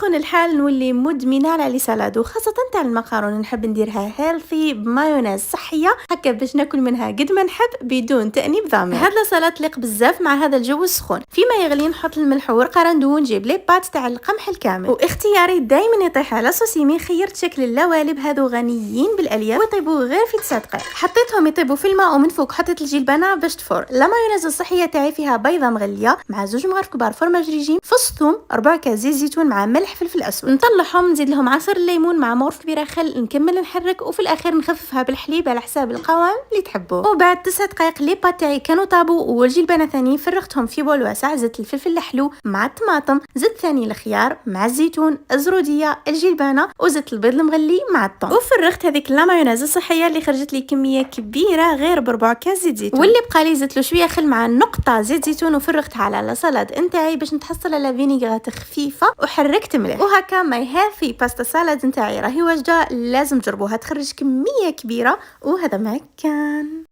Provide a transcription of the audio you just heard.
يسخن الحال نولي مدمنه على لي سالاد، وخاصه تاع المكرونه نحب نديرها هيلثي بمايونيز صحيه هكا باش ناكل منها قد ما نحب بدون تانيب ضمير. هاد لا تليق بزاف مع هذا الجو السخون. فيما يغلي نحط الملح والورقه راندو ونجيب لي بات تاع القمح الكامل، واختياري دائما يطيح على سوسيمي. خيرت شكل اللوالب هذو غنيين بالالياف ويطيبوا غير في 9 دقائق. حطيتهم يطيبوا في الماء ومن فوق حطيت الجلبانه باش تفور. لا مايونيز الصحيه تاعي فيها بيضه مغليه مع 2 مغارف كبار فرماج ريجيم، فص ثوم، 4 كاس زيت زيتون مع ملح فلفل اسود. نطلعهم نزيد لهم عصير الليمون مع مغرفه كبيره خل، نكمل نحرك وفي الاخير نخففها بالحليب على حساب القوام اللي تحبوه. وبعد 9 دقائق لي بات تاعي كانوا طابوا، والجلبانه ثاني فرغتهم في بول واسع، زدت الفلفل الحلو مع الطماطم، زدت ثاني الخيار مع الزيتون، الزروديه، الجلبانه، وزدت البيض المغلي مع الثوم، وفرغت هذيك لا مايونيز الصحيه اللي خرجت لي كميه كبيره غير ب4 كاس زيت زيتون. واللي بقى لي زدت له شويه خل مع نقطه زيت زيتون وفرغتها على لا سالاد نتاعي باش نتحصل على فينيغرات خفيفه، وحركت مليح. وهكا ماي هيلثي باستا سالاد نتاعي راهي واجده، لازم تجربوها، تخرج كميه كبيره. وهذا ما كان.